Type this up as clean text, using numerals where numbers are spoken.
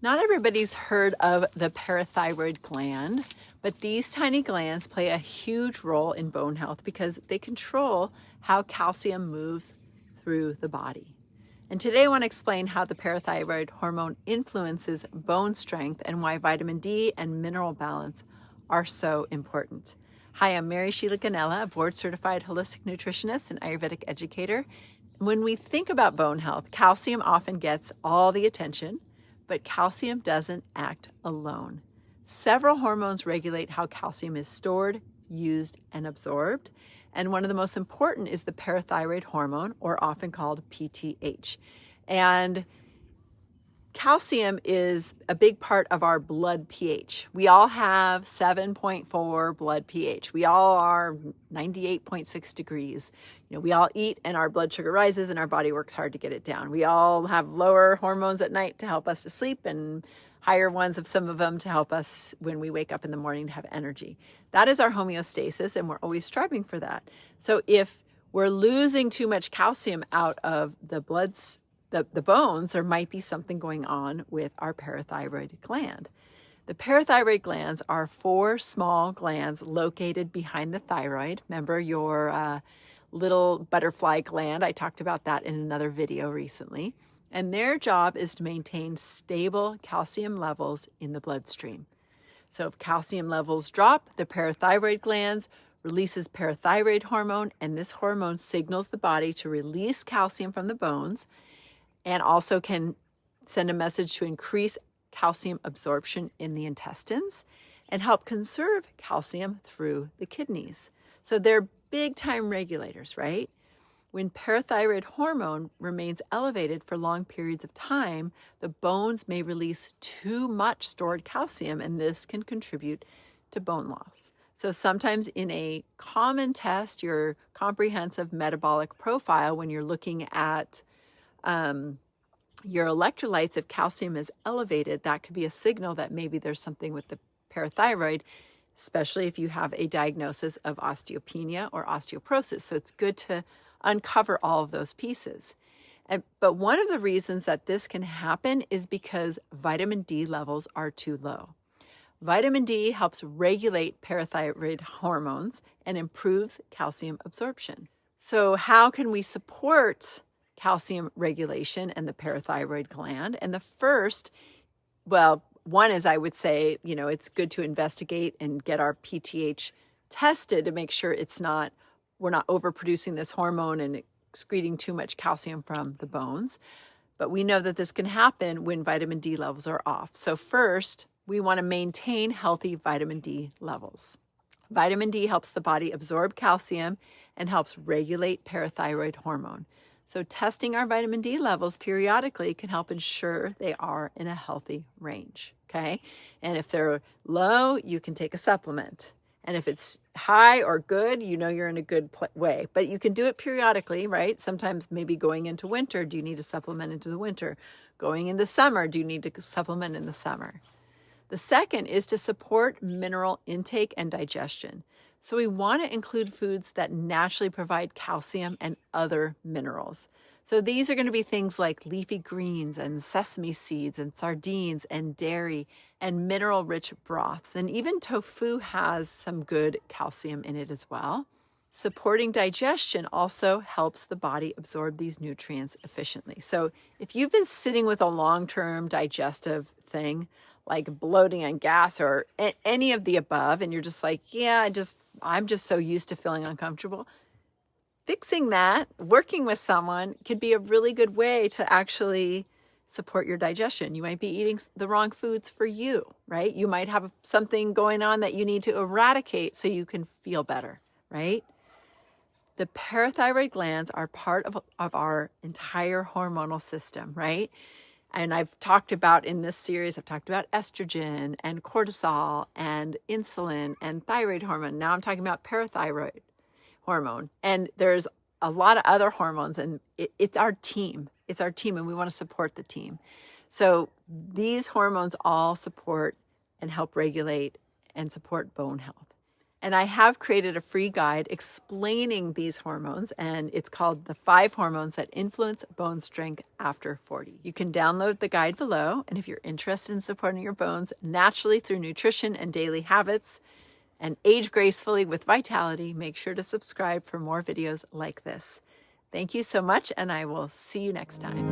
Not everybody's heard of the parathyroid gland, but these tiny glands play a huge role in bone health because they control how calcium moves through the body. And today I want to explain how the parathyroid hormone influences bone strength and why vitamin D and mineral balance are so important. Hi, I'm Mary Sheila Gonnella, a board-certified holistic nutritionist and Ayurvedic educator. When we think about bone health, calcium often gets all the attention, but calcium doesn't act alone. Several hormones regulate how calcium is stored, used, and absorbed. And one of the most important is the parathyroid hormone, or often called PTH. And calcium is a big part of our blood pH. We all have 7.4 blood pH. We all are 98.6 degrees. We all eat and our blood sugar rises and our body works hard to get it down. We all have lower hormones at night to help us to sleep and higher ones of some of them to help us when we wake up in the morning to have energy. That is our homeostasis, and we're always striving for that. So if we're losing too much calcium out of the bones, there might be something going on with our parathyroid gland. The parathyroid glands are 4 small glands located behind the thyroid. Remember your little butterfly gland? I talked about that in another video recently. And their job is to maintain stable calcium levels in the bloodstream. So if calcium levels drop, the parathyroid glands releases parathyroid hormone, and this hormone signals the body to release calcium from the bones, and also can send a message to increase calcium absorption in the intestines and help conserve calcium through the kidneys. So they're big time regulators, right? When parathyroid hormone remains elevated for long periods of time, the bones may release too much stored calcium, and this can contribute to bone loss. So sometimes in a common test, your comprehensive metabolic profile, when you're looking at your electrolytes, if calcium is elevated, that could be a signal that maybe there's something with the parathyroid, especially if you have a diagnosis of osteopenia or osteoporosis. So it's good to uncover all of those pieces. But one of the reasons that this can happen is because vitamin D levels are too low. Vitamin D helps regulate parathyroid hormones and improves calcium absorption. So how can we support calcium regulation and the parathyroid gland? And the first, one is, I would say, it's good to investigate and get our PTH tested to make sure we're not overproducing this hormone and excreting too much calcium from the bones. But we know that this can happen when vitamin D levels are off. So first, we want to maintain healthy vitamin D levels. Vitamin D helps the body absorb calcium and helps regulate parathyroid hormone. So testing our vitamin D levels periodically can help ensure they are in a healthy range, okay? And if they're low, you can take a supplement. And if it's high or good, you're in a good way. But you can do it periodically, right? Sometimes maybe going into winter, do you need to supplement into the winter? Going into summer, do you need to supplement in the summer? The second is to support mineral intake and digestion. So we want to include foods that naturally provide calcium and other minerals. So these are going to be things like leafy greens and sesame seeds and sardines and dairy and mineral-rich broths. And even tofu has some good calcium in it as well. Supporting digestion also helps the body absorb these nutrients efficiently. So if you've been sitting with a long-term digestive thing, like bloating and gas or any of the above, and you're just like, I'm just so used to feeling uncomfortable, fixing that, working with someone could be a really good way to actually support your digestion. You might be eating the wrong foods for you, right? You might have something going on that you need to eradicate so you can feel better, right? The parathyroid glands are part of our entire hormonal system, right? And I've talked about in this series, I've talked about estrogen and cortisol and insulin and thyroid hormone. Now I'm talking about parathyroid hormone. And there's a lot of other hormones, and it's our team. It's our team, and we want to support the team. So these hormones all support and help regulate and support bone health. And I have created a free guide explaining these hormones, and it's called The 5 Hormones That Influence Bone Strength After 40. You can download the guide below, and if you're interested in supporting your bones naturally through nutrition and daily habits and age gracefully with vitality, make sure to subscribe for more videos like this. Thank you so much, and I will see you next time.